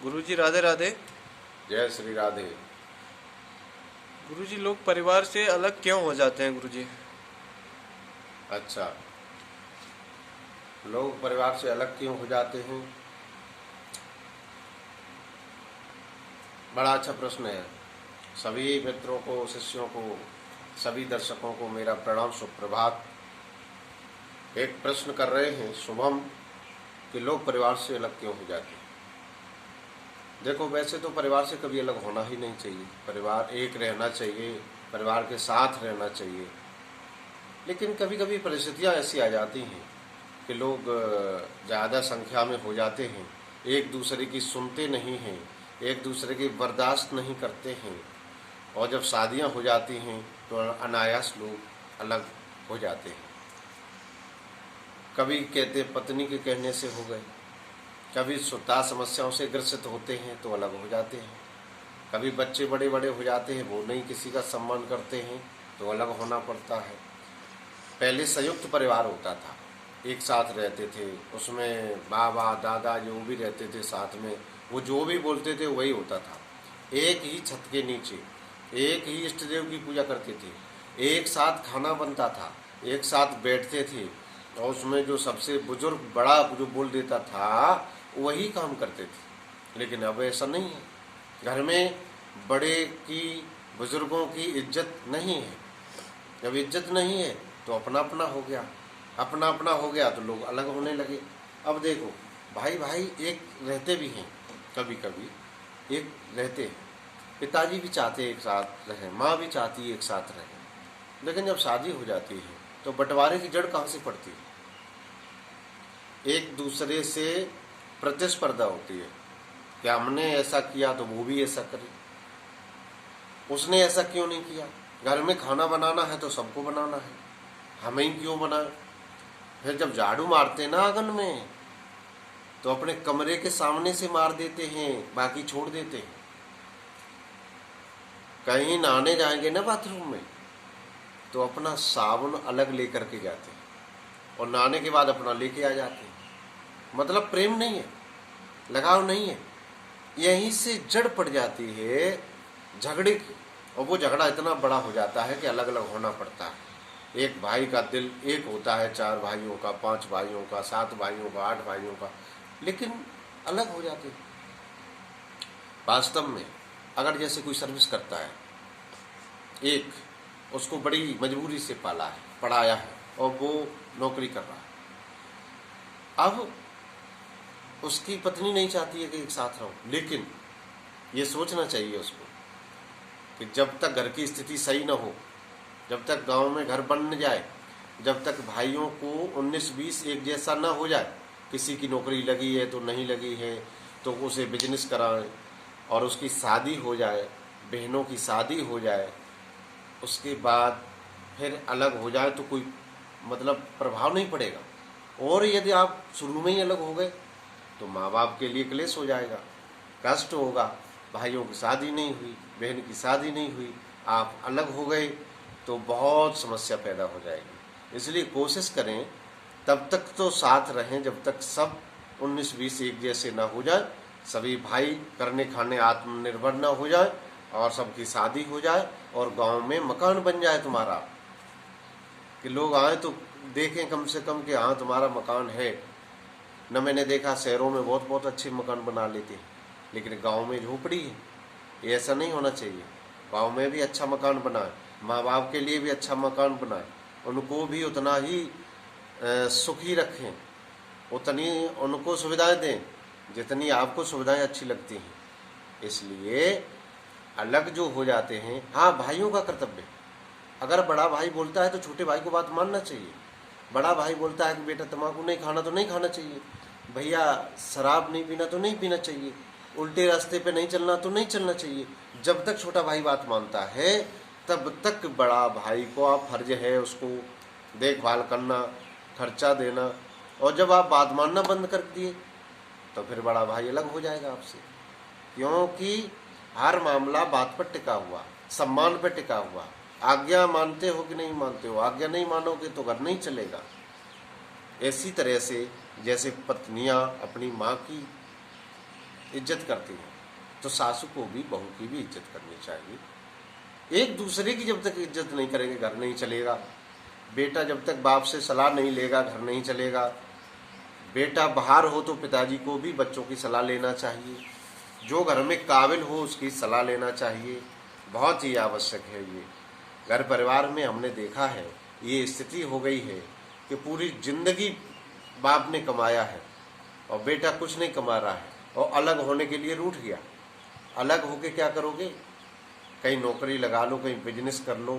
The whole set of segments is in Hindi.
गुरुजी राधे राधे। जय श्री राधे। गुरुजी, लोग परिवार से अलग क्यों हो जाते हैं गुरुजी? अच्छा, लोग परिवार से अलग क्यों हो जाते हैं? बड़ा अच्छा प्रश्न है। सभी मित्रों को, शिष्यों को, सभी दर्शकों को मेरा प्रणाम, सुप्रभात। एक प्रश्न कर रहे हैं शुभम कि लोग परिवार से अलग क्यों हो जाते हैं। देखो, वैसे तो परिवार से कभी अलग होना ही नहीं चाहिए। परिवार एक रहना चाहिए, परिवार के साथ रहना चाहिए। लेकिन कभी कभी परिस्थितियां ऐसी आ जाती हैं कि लोग ज़्यादा संख्या में हो जाते हैं, एक दूसरे की सुनते नहीं हैं, एक दूसरे की बर्दाश्त नहीं करते हैं, और जब शादियां हो जाती हैं तो अनायास लोग अलग हो जाते हैं। कभी कहते पत्नी के कहने से हो गए, कभी सुता समस्याओं से ग्रसित होते हैं तो अलग हो जाते हैं, कभी बच्चे बड़े बड़े हो जाते हैं, वो नहीं किसी का सम्मान करते हैं तो अलग होना पड़ता है। पहले संयुक्त परिवार होता था, एक साथ रहते थे, उसमें बाबा दादा जो भी रहते थे साथ में, वो जो भी बोलते थे वही होता था। एक ही छत के नीचे एक ही इष्ट देव की पूजा करते थे, एक साथ खाना बनता था, एक साथ बैठते थे, और उसमें जो सबसे बुजुर्ग बड़ा जो बोल देता था वही काम करते थे। लेकिन अब ऐसा नहीं है। घर में बड़े की, बुजुर्गों की इज्जत नहीं है। जब इज्जत नहीं है तो अपना अपना हो गया, अपना अपना हो गया तो लोग अलग होने लगे। अब देखो, भाई भाई एक रहते भी हैं, कभी कभी एक रहते हैं, पिताजी भी चाहते एक साथ रहें, माँ भी चाहती है एक साथ रहें, लेकिन जब शादी हो जाती है तो बंटवारे की जड़ कहाँ से पड़ती है? एक दूसरे से प्रतिस्पर्धा होती है कि हमने ऐसा किया तो वो भी ऐसा करे, उसने ऐसा क्यों नहीं किया। घर में खाना बनाना है तो सबको बनाना है, हमें ही क्यों बनाए। फिर जब झाड़ू मारते ना आंगन में तो अपने कमरे के सामने से मार देते हैं, बाकी छोड़ देते हैं। कहीं नहाने जाएंगे ना बाथरूम में तो अपना साबुन अलग लेकर के जाते हैं, और नहाने के बाद अपना लेके आ जाते हैं। मतलब प्रेम नहीं है, लगाव नहीं है। यहीं से जड़ पड़ जाती है झगड़े की, और वो झगड़ा इतना बड़ा हो जाता है कि अलग अलग होना पड़ता है। एक भाई का दिल एक होता है, 4 भाइयों का, 5 भाइयों का, 7 भाइयों का, 8 भाइयों का, लेकिन अलग हो जाते हैं। वास्तव में अगर जैसे कोई सर्विस करता है, एक उसको बड़ी मजबूरी से पाला है, पढ़ाया है, और वो नौकरी कर रहा है। अब उसकी पत्नी नहीं चाहती है कि एक साथ रहो, लेकिन ये सोचना चाहिए उसको कि जब तक घर की स्थिति सही ना हो, जब तक गांव में घर बन न जाए, जब तक भाइयों को 19-20 एक जैसा ना हो जाए, किसी की नौकरी लगी है तो नहीं लगी है तो उसे बिजनेस कराएं, और उसकी शादी हो जाए, बहनों की शादी हो जाए, उसके बाद फिर अलग हो जाए तो कोई मतलब प्रभाव नहीं पड़ेगा। और यदि आप शुरू में ही अलग हो गए तो माँ बाप के लिए क्लेश हो जाएगा, कष्ट होगा। भाइयों की शादी नहीं हुई, बहन की शादी नहीं हुई, आप अलग हो गए तो बहुत समस्या पैदा हो जाएगी। इसलिए कोशिश करें तब तक तो साथ रहें जब तक सब 19-20 एक जैसे ना हो जाए, सभी भाई करने खाने आत्मनिर्भर ना हो जाए, और सबकी शादी हो जाए, और गांव में मकान बन जाए तुम्हारा, कि लोग आए तो देखें कम से कम कि हाँ तुम्हारा मकान है। न मैंने देखा शहरों में बहुत बहुत अच्छे मकान बना लेते हैं, लेकिन गांव में झोपड़ी है। ये ऐसा नहीं होना चाहिए। गांव में भी अच्छा मकान बनाए, माँ बाप के लिए भी अच्छा मकान बनाए, उनको भी उतना ही सुखी रखें, उतनी उनको सुविधाएं दें जितनी आपको सुविधाएं अच्छी लगती हैं। इसलिए अलग जो हो जाते हैं, हाँ भाइयों का कर्तव्य, अगर बड़ा भाई बोलता है तो छोटे भाई को बात मानना चाहिए। बड़ा भाई बोलता है कि बेटा तम्बाकू नहीं खाना तो नहीं खाना चाहिए, भैया शराब नहीं पीना तो नहीं पीना चाहिए, उल्टे रास्ते पे नहीं चलना तो नहीं चलना चाहिए। जब तक छोटा भाई बात मानता है तब तक बड़ा भाई को आप फर्ज है उसको देखभाल करना, खर्चा देना। और जब आप बात मानना बंद कर दिए तो फिर बड़ा भाई अलग हो जाएगा आपसे, क्योंकि हर मामला बात पर टिका हुआ, सम्मान पर टिका हुआ। आज्ञा मानते हो कि नहीं मानते हो, आज्ञा नहीं मानोगे तो घर नहीं चलेगा। इसी तरह से जैसे पत्नियां अपनी माँ की इज्जत करती हैं, तो सासू को भी बहू की भी इज्जत करनी चाहिए। एक दूसरे की जब तक इज्जत नहीं करेंगे घर नहीं चलेगा। बेटा जब तक बाप से सलाह नहीं लेगा घर नहीं चलेगा। बेटा बाहर हो तो पिताजी को भी बच्चों की सलाह लेना चाहिए। जो घर में काबिल हो उसकी सलाह लेना चाहिए, बहुत ही आवश्यक है। ये घर परिवार में हमने देखा है, ये स्थिति हो गई है कि पूरी जिंदगी बाप ने कमाया है और बेटा कुछ नहीं कमा रहा है और अलग होने के लिए रूठ गया। अलग होके क्या करोगे? कहीं नौकरी लगा लो, कहीं बिजनेस कर लो,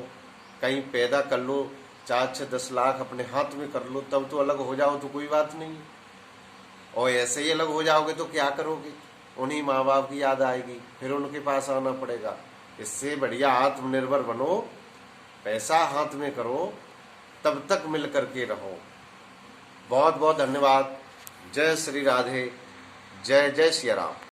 कहीं पैदा कर लो, 4 से 10 लाख अपने हाथ में कर लो, तब तो अलग हो जाओ तो कोई बात नहीं। और ऐसे ही अलग हो जाओगे तो क्या करोगे? उन्हीं माँ बाप की याद आएगी, फिर उनके पास आना पड़ेगा। इससे बढ़िया आत्मनिर्भर बनो, पैसा हाथ में करो, तब तक मिल करके रहो। बहुत बहुत धन्यवाद। जय श्री राधे, जय जय सिया राम।